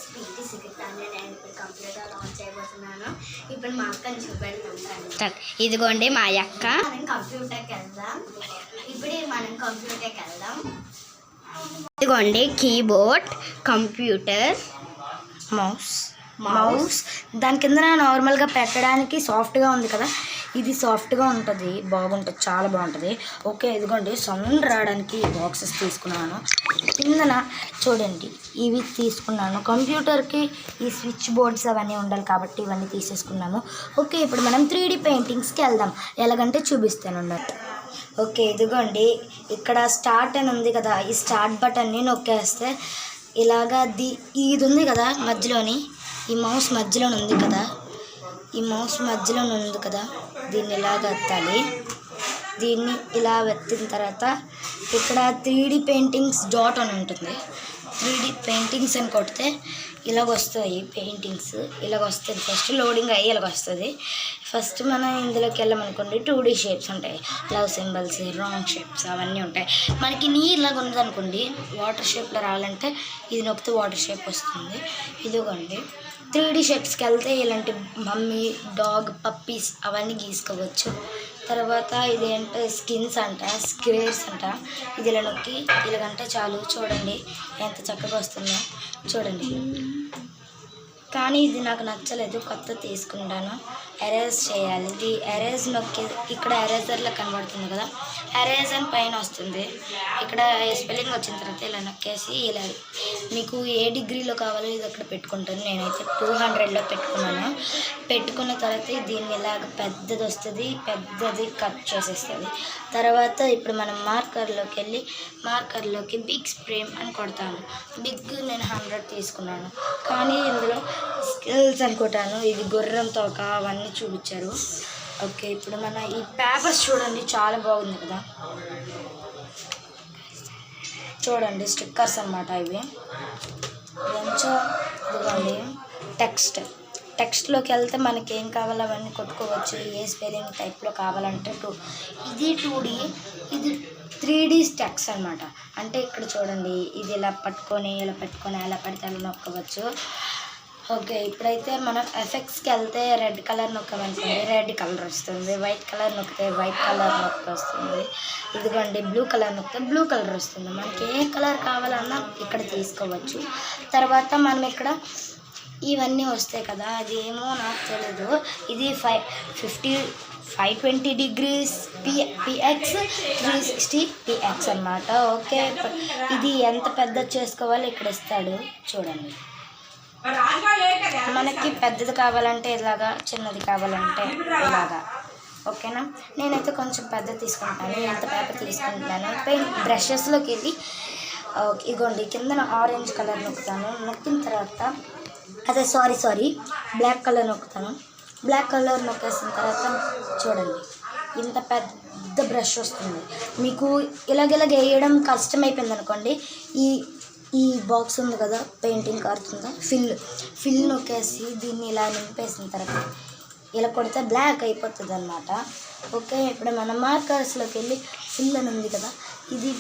Speed secret నేను ఇప్పుడు computer launch చేయబోతున్నాను. ఇప్పుడు మా అక్కని చూపెడుతుంటాను. ఇదిగోండి మా అక్క. మనం కంప్యూటర్కి వెళ్దాం. ఇదిగోండి కీబోర్డ్, కంప్యూటర్, మౌస్. దాని కింద నార్మల్గా పెట్టడానికి సాఫ్ట్గా ఉంది కదా, ఇది సాఫ్ట్గా ఉంటుంది, బాగుంటుంది, చాలా బాగుంటుంది. ఓకే, ఇదిగోండి సౌండ్ రావడానికి బాక్సెస్ తీసుకున్నాను. కిందన చూడండి ఇవి తీసుకున్నాను. కంప్యూటర్కి ఈ స్విచ్ బోర్డ్స్ అవన్నీ ఉండాలి కాబట్టి ఇవన్నీ తీసేసుకున్నాము. ఓకే, ఇప్పుడు మనం 3D పెయింటింగ్స్కి వెళ్దాం. ఎలాగంటే చూపిస్తాను అన్నట్టు. ఓకే, ఇదిగోండి ఇక్కడ స్టార్ట్ అని ఉంది కదా, ఈ స్టార్ట్ బటన్ని నొక్కేస్తే ఇలాగా ఇది ఉంది కదా మధ్యలోని, ఈ మౌస్ మధ్యలో ఉంది కదా, దీన్ని ఇలాగ ఎత్తాలి. దీన్ని ఇలా ఎత్తిన తర్వాత ఇక్కడ 3D పెయింటింగ్స్ డాట్ అని ఉంటుంది. 3D పెయింటింగ్స్ అని కొడితే ఇలాగ వస్తాయి పెయింటింగ్స్, ఇలాగ వస్తుంది. ఫస్ట్ లోడింగ్ అయ్యి ఇలాగ వస్తుంది. ఫస్ట్ మనం ఇందులోకి వెళ్ళామనుకోండి 2D షేప్స్ ఉంటాయి, లవ్ సింబల్స్, రాంగ్ షేప్స్ అవన్నీ ఉంటాయి. మనకి నీళ్ళగా ఉందనుకోండి, వాటర్ షేప్లో రావాలంటే ఇది నొక్కితే వాటర్ షేప్ వస్తుంది. ఇదిగోండి 3D షేప్స్కి వెళ్తే ఇలాంటి మమ్మీ, డాగ్, పప్పీస్ అవన్నీ గీసుకోవచ్చు. తర్వాత ఇదేంటో స్కిన్స్ అంట, స్క్వేర్స్ అంట. ఇది ఇలా నొక్కి ఇలాగంటే చాలు. చూడండి ఎంత చక్కగా వస్తుందో చూడండి. కానీ ఇది నాకు నచ్చలేదు, కొత్త తీసుకుంటాను. ఎరేజ్ చేయాలి. ఇది ఎరేజ్ నొక్కి ఇక్కడ ఎరేజర్లో కనబడుతుంది కదా, ఎరేజ్ అని పైన వస్తుంది. ఇక్కడ స్పెల్లింగ్ వచ్చిన తర్వాత ఇలా నొక్కేసి ఇలా మీకు ఏ డిగ్రీలో కావాలో ఇది అక్కడ పెట్టుకుంటాను. నేనైతే 200లో పెట్టుకున్నాను. పెట్టుకున్న తర్వాత దీన్ని ఇలాగ పెద్దది వస్తుంది, పెద్దది కట్ చేసేస్తుంది. తర్వాత ఇప్పుడు మనం మార్కర్లోకి బిగ్ స్ప్రేమ్ అని కొడతాను. బిగ్ నేను 100 తీసుకున్నాను. కానీ ఇందులో స్కిల్స్ అనుకుంటాను, ఇది గుర్రం తోక అవన్నీ చూపించారు. ఓకే, ఇప్పుడు మన ఈ పేపర్స్ చూడండి చాలా బాగుంది కదా, చూడండి స్టిక్కర్స్ అన్నమాట ఇవి. కొంచెం ఇదిగోండి టెక్స్ట్లోకి వెళ్తే మనకి ఏం కావాలో అవన్నీ కొట్టుకోవచ్చు. ఏ స్పెల్లింగ్ టైప్లో కావాలంటే ఇది 2D, ఇది 3D టెక్స్ట్ అనమాట. అంటే ఇక్కడ చూడండి ఇది ఇలా పట్టుకొని ఎలా పడితే అలా నొక్కవచ్చు. ఓకే, ఇప్పుడైతే మనం ఎఫెక్ట్స్కి వెళ్తే రెడ్ కలర్ నొక్కమనుకోండి రెడ్ కలర్ వస్తుంది, వైట్ కలర్ నొక్కితే వైట్ కలర్ వస్తుంది. ఇదిగోండి బ్లూ కలర్ నొక్కితే బ్లూ కలర్ వస్తుంది. మనకి ఏ కలర్ కావాలన్నా ఇక్కడ తీసుకోవచ్చు. తర్వాత మనం ఇక్కడ ఇవన్నీ వస్తాయి కదా, అది ఏమో నాకు తెలీదు. ఇది 520 degrees PX, 360 PX అన్నమాట. ఓకే, ఇది ఎంత పెద్ద చేసుకోవాలో ఇక్కడ ఇస్తాడు చూడండి. మనకి పెద్దది కావాలంటే ఇలాగా, చిన్నది కావాలంటే ఇలాగా. ఓకేనా, నేనైతే కొంచెం పెద్దది తీసుకుంటాను. ఎంత పేపర్ తీసుకుంటాను. పెయింట్ బ్రషెస్లోకి వెళ్ళి ఇగోండి కింద ఆరెంజ్ కలర్ నొక్కుతాను. నొక్కిన తర్వాత అదే సారీ బ్లాక్ కలర్ నొక్కుతాను. బ్లాక్ కలర్ నొక్కేసిన తర్వాత చూడండి ఇంత పెద్ద బ్రష్ వస్తుంది. మీకు ఇలాగ వేయడం కష్టమైపోయింది అనుకోండి, ఈ బాక్స్ ఉంది కదా పెయింటింగ్ కారుతుందా, ఫిల్ నొక్కేసి దీన్ని ఇలా నింపేసిన తర్వాత ఇలా కొడితే బ్లాక్ అయిపోతుంది అన్నమాట. ఓకే, ఇప్పుడు మనం మార్కర్స్లోకి వెళ్ళి ఫిల్ అని ఉంది కదా, ఇది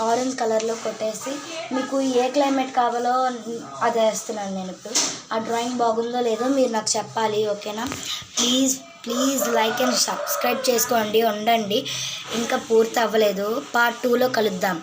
ఆరెంజ్ కలర్లో కొట్టేసి మీకు ఏ క్లైమేట్ కావాలో అది వేస్తున్నాను నేను ఇప్పుడు. ఆ డ్రాయింగ్ బాగుందో లేదో మీరు నాకు చెప్పాలి. ఓకేనా, ప్లీజ్ లైక్ అండ్ సబ్స్క్రైబ్ చేసుకోండి. ఉండండి, ఇంకా పూర్తి అవ్వలేదు. పార్ట్ 2లో కలుద్దాం.